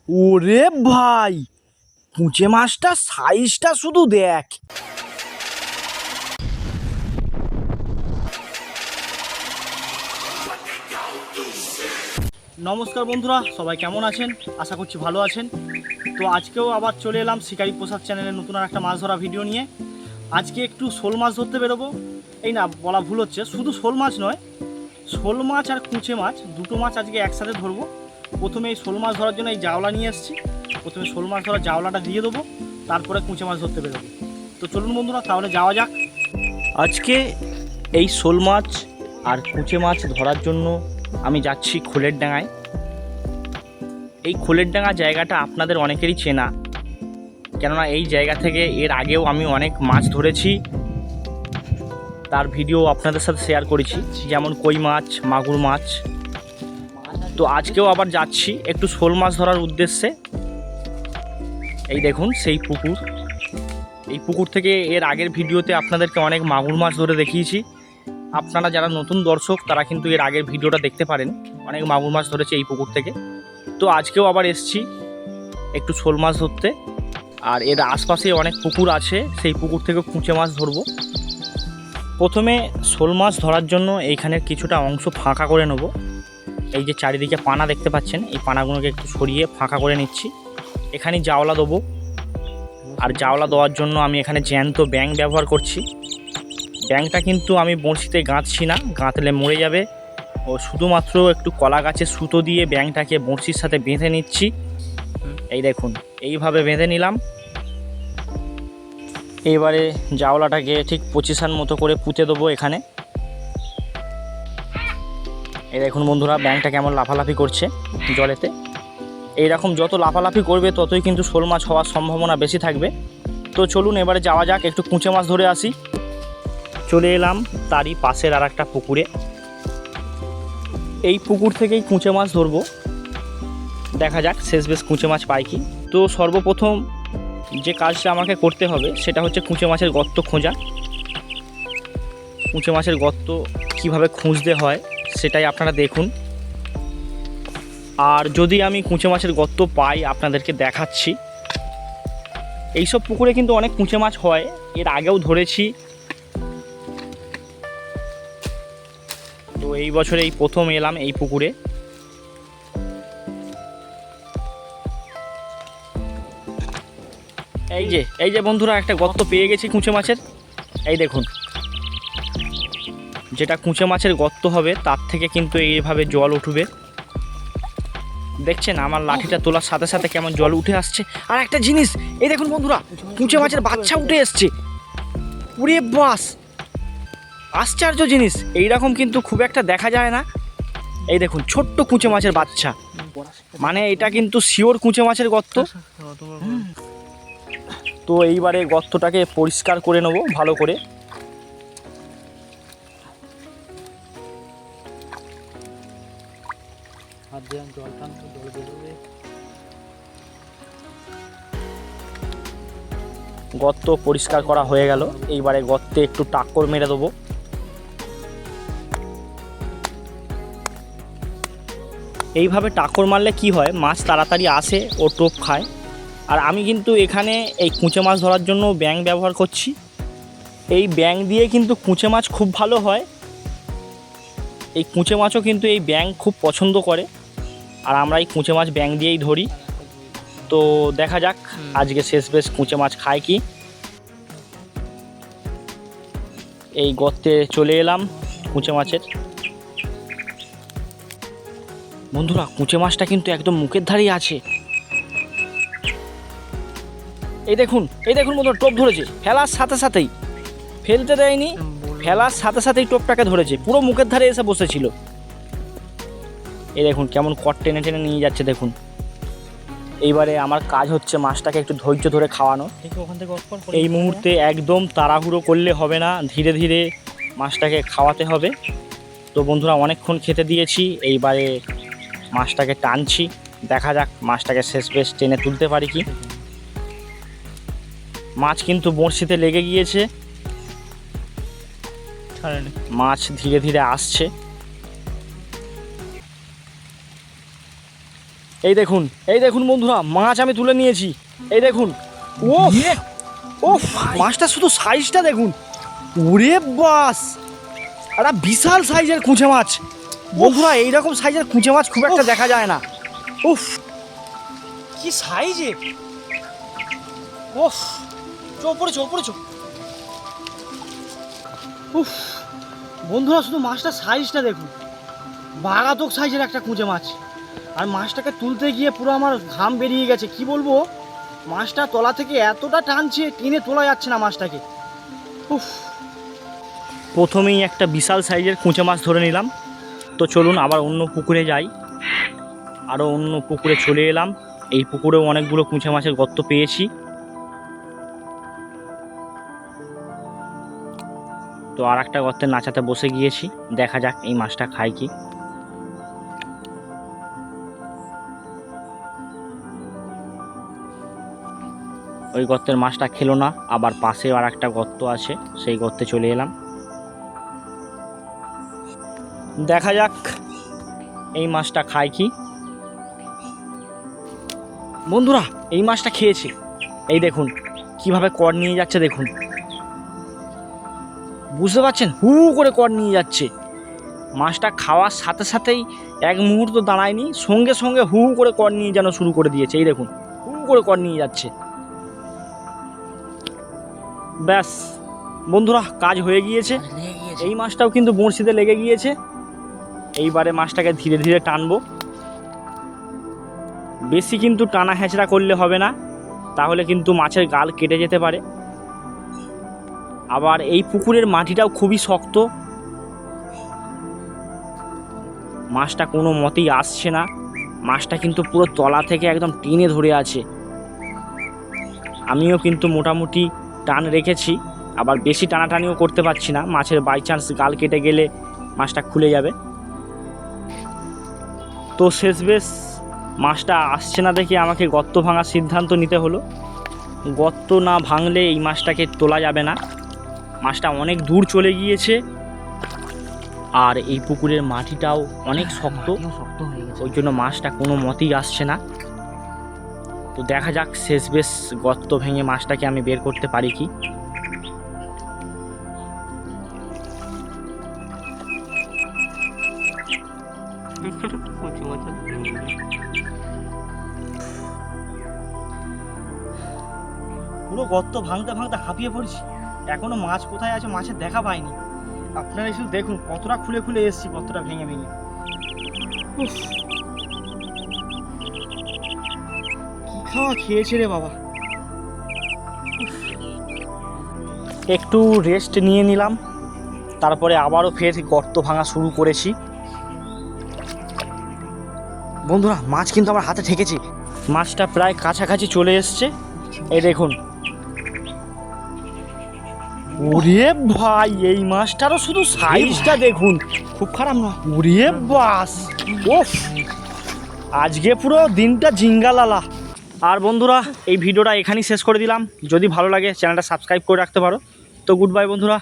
ওরে ভাই, পুঁচে মাছটা সাইজটা শুধু দেখ। নমস্কার বন্ধুরা, সবাই কেমন আছেন? আশা করছি ভালো আছেন। তো আজকেও আবার চলে এলাম শিকারি পোশাক চ্যানেলের নতুন আর একটা মাছ ধরা ভিডিও নিয়ে। আজকে একটু শোল মাছ ধরতে বেরোবো। এই না, বলা ভুল হচ্ছে, শুধু শোল মাছ নয়, শোল মাছ আর কুঁচে মাছ দুটো মাছ আজকে একসাথে ধরবো। প্রথমে এই শোল মাছ ধরার জন্য এই জাওলা নিয়ে এসেছি। প্রথমে শোল মাছ ধরার জাওলাটা দিয়ে দেবো, তারপরে কুঁচে মাছ ধরতে বেরোবো। তো চলুন বন্ধুরা, তাহলে যাওয়া যাক। আজকে এই শোল মাছ আর কুঁচে মাছ ধরার জন্য আমি যাচ্ছি খোলের ডাঙায়। এই খোলের ডাঙা জায়গাটা আপনাদের অনেকেরই চেনা, কেননা এই জায়গা থেকে এর আগেও আমি অনেক মাছ ধরেছি, তার ভিডিও আপনাদের সাথে শেয়ার করেছি, যেমন কই মাছ, মাগুর মাছ। তো আজকেও আবার যাচ্ছি একটু শোল মাছ ধরার উদ্দেশ্যে। এই দেখুন সেই পুকুর। এই পুকুর থেকে এর আগের ভিডিওতে আপনাদেরকে অনেক মাগুর মাছ ধরে দেখিয়েছি। আপনারা যারা নতুন দর্শক তারা কিন্তু এর আগের ভিডিওটা দেখতে পারেন, অনেক মাগুর মাছ ধরেছে এই পুকুর থেকে। তো আজকেও আবার এসছি একটু শোল মাছ ধরতে। আর এর আশপাশে অনেক পুকুর আছে, সেই পুকুর থেকে কুঁচে মাছ ধরবো। প্রথমে শোল মাছ ধরার জন্য এইখানের কিছুটা অংশ ফাঁকা করে নেব। এই যে চারিদিকে পানা দেখতে পাচ্ছেন, এই পানাগুলোকে একটু সরিয়ে ফাঁকা করে নিচ্ছি। এখানে জাওলা দেবো, আর জাওলা দেওয়ার জন্য আমি এখানে জ্যান্ত ব্যাঙ ব্যবহার করছি। ব্যাঙটা কিন্তু আমি বড়শিতে গাঁথছি না, গাঁথলে মরে যাবে। ও শুধুমাত্র একটু কলা গাছের সুতো দিয়ে ব্যাঙটাকে বড়শির সাথে বেঁধে নিচ্ছি। এই দেখুন, এইভাবে বেঁধে নিলাম। এবারে জাওলাটাকে ঠিক পজিশন মতো করে পুঁতে দেবো এখানে। এই দেখুন বন্ধুরা, ব্যাঙটা কেমন লাফালাফি করছে জলেতে। এইরকম যত লাফালাফি করবে ততই কিন্তু শোল মাছ হওয়ার সম্ভাবনা বেশি থাকবে। তো চলুন এবারে যাওয়া যাক, একটু কুঁচে মাছ ধরে আসি। চলে এলাম তারই পাশের আর একটা পুকুরে। এই পুকুর থেকেই কুঁচে মাছ ধরবো, দেখা যাক শেষ বেশ কুঁচে মাছ পাই কি। তো সর্বপ্রথম যে কাজটা আমাকে করতে হবে সেটা হচ্ছে কুঁচে মাছের গর্ত খোঁজা। কুঁচে মাছের গর্ত কিভাবে খুঁজতে হয় সেটাই আপনারা দেখুন। আর যদি আমি কুঁচে মাছের গর্ত পাই আপনাদেরকে দেখাচ্ছি। এইসব পুকুরে কিন্তু অনেক কুঁচে মাছ হয়, এর আগেও ধরেছি। তো এই বছরে এই প্রথম এলাম এই পুকুরে। এই যে বন্ধুরা, একটা গর্ত পেয়ে গেছি কুঁচে মাছের। এই দেখুন, যেটা কুঁচে মাছের গর্ত হবে তার থেকে কিন্তু এইভাবে জল উঠবে। দেখছেন আমার লাঠিটা তোলার সাথে সাথে কেমন জল উঠে আসছে। আর একটা জিনিস, এই দেখুন বন্ধুরা, কুঁচে মাছের বাচ্চা উঠে এসছে। পুরে বাস, আশ্চর্য জিনিস, এইরকম কিন্তু খুব একটা দেখা যায় না। এই দেখুন ছোট্ট কুঁচে মাছের বাচ্চা, মানে এটা কিন্তু শিওর কুঁচে মাছের গর্ত। তো এইবারে গর্তটাকে পরিষ্কার করে নেব ভালো করে। গর্ত পরিষ্কার করা হয়ে গেল। এইবারে গর্তে একটু টাক্কর মেরে দেবো। এইভাবে টাক্কর মারলে কি হয়, মাছ তাড়াতাড়ি আসে ও টোপ খায়। আর আমি কিন্তু এখানে এই কুঁচে মাছ ধরার জন্য ব্যাঙ ব্যবহার করছি। এই ব্যাঙ দিয়ে কিন্তু কুঁচে মাছ খুব ভালো হয়। এই কুঁচে মাছও কিন্তু এই ব্যাঙ খুব পছন্দ করে, আর আমরা এই কুঁচে মাছ ব্যাঙ দিয়েই ধরি। তো দেখা যাক আজকে শেষ বেশ কুঁচে মাছ খায় কি। এই গর্তে চলে এলাম কুঁচে মাছের। বন্ধুরা, কুঁচে মাছটা কিন্তু একদম মুখের ধারেই আছে। এই দেখুন বন্ধুরা, টোপ ধরেছে ফেলার সাথে সাথেই, ফেলতে দেয়নি, ফেলার সাথে সাথেই টোপটাকে ধরেছে, পুরো মুখের ধারে এসে বসেছিল। এই দেখুন কেমন কট টেনে টেনে নিয়ে যাচ্ছে দেখুন। এইবারে আমার কাজ হচ্ছে মাছটাকে একটু ধৈর্য ধরে খাওয়ানো। এই মুহূর্তে একদম তাড়াহুড়ো করলে হবে না, ধীরে ধীরে মাছটাকে খাওয়াতে হবে। তো বন্ধুরা, অনেকক্ষণ খেতে দিয়েছি, এইবারে মাছটাকে টানছি, দেখা যাক মাছটাকে শেষ বেশ টেনে তুলতে পারি কি। মাছ কিন্তু বড়শিতে লেগে গিয়েছে, মাছ ধীরে ধীরে আসছে। এই দেখুন বন্ধুরা, মাছ আমি তুলে নিয়েছি। এই দেখুন, ও ও মাছটা শুধু সাইজটা দেখুন, ওরে বাস, একটা বিশাল সাইজের কুঁচে মাছ। বন্ধুরা এইরকম সাইজের কুঁচে মাছ খুব একটা দেখা যায় না। উফ, কি সাইজের! উফ, চো পড়েছো। উফ বন্ধুরা, শুধু মাছটার সাইজটা দেখুন, বাগাতক সাইজের একটা কুঁচে মাছ। আর মাছটাকে তুলতে গিয়ে পুরো আমার ঘাম বেরিয়ে গেছে। কি বলবো, মাছটা তলা থেকে এতটা টানছে, টেনে তোলা যাচ্ছে না মাছটাকে। উফ, প্রথমেই একটা বিশাল সাইজের কুঁচে মাছ ধরে নিলাম। তো চলুন আবার অন্য পুকুরে যাই। আরও অন্য পুকুরে চলে এলাম। এই পুকুরেও অনেকগুলো কুঁচে মাছের গর্ত পেয়েছি। তো আর একটা গর্তের নাচাতে বসে গিয়েছি, দেখা যাক এই মাছটা খায় কি। ওই গর্তের মাছটা খেলো না, আবার পাশে আর একটা গর্ত আছে, সেই গর্তে চলে এলাম। দেখা যাক এই মাছটা খায় কি। বন্ধুরা এই মাছটা খেয়েছে। এই দেখুন কিভাবে কর নিয়ে যাচ্ছে, দেখুন, বুঝতে পারছেন, হু করে কর নিয়ে যাচ্ছে। মাছটা খাওয়ার সাথে সাথেই এক মুহূর্ত দাঁড়ায়নি, সঙ্গে সঙ্গে হু করে কর নিয়ে যেন শুরু করে দিয়েছে। এই দেখুন, হু করে কর নিয়ে যাচ্ছে। ব্যাস বন্ধুরা, কাজ হয়ে গিয়েছে। এই মাছটাও কিন্তু বড়শিতে লেগে গিয়েছে। এইবারে মাছটাকে ধীরে ধীরে টানবো। বেশি কিন্তু টানা হেঁচড়া করলে হবে না, তাহলে কিন্তু মাছের গাল কেটে যেতে পারে। আবার এই পুকুরের মাটিটাও খুবই শক্ত, মাছটা কোনো মতেই আসছে না। মাছটা কিন্তু পুরো তলা থেকে একদম টেনে ধরে আছে। আমিও কিন্তু মোটামুটি টান রেখেছি, আবার বেশি টানাটানিও করতে পারছি না, মাছের বাই চান্স গাল কেটে গেলে মাছটা খুলে যাবে। তো শেষবেশ মাছটা আসছে না দেখে আমাকে গর্ত ভাঙার সিদ্ধান্ত নিতে হলো। গর্ত না ভাঙলে এই মাছটাকে তোলা যাবে না। মাছটা অনেক দূর চলে গিয়েছে, আর এই পুকুরের মাটিটাও অনেক শক্ত, ওই জন্য মাছটা কোনো মতেই আসছে না। তো দেখা যাক শেষবেশ গর্ত ভেঙে মাছটাকে আমি বের করতে পারি কি। পুরো গর্ত ভাঙতে ভাঙতে হাঁপিয়ে পড়ছি, এখনো মাছ কোথায় আছে মাছের দেখা পাইনি। আপনারা শুধু দেখুন কতটা খুলে খুলে এসেছি, কতটা ভেঙে ভেঙে। কি খাওয়া খেয়েছে রে বাবা। একটু রেস্ট নিয়ে নিলাম, তারপরে আবারও ফের গর্ত ভাঙা শুরু করেছি। বন্ধুরা মাছ কিন্তু আমার হাতে ঠেকেছে, মাছটা প্রায় কাছাকাছি চলে এসছে। এই দেখুন, ওরে ভাই, এই মাছটারও শুধু সাইজটা দেখুন, খুব খারাপ না। ওরে বাস, ওফ, আজকে পুরো দিনটা জিঙ্গালালা। আর বন্ধুরা এই ভিডিওটা এখানেই শেষ করে দিলাম। যদি ভালো লাগে চ্যানেলটা সাবস্ক্রাইব করে রাখতে পারো। তো গুড বাই বন্ধুরা।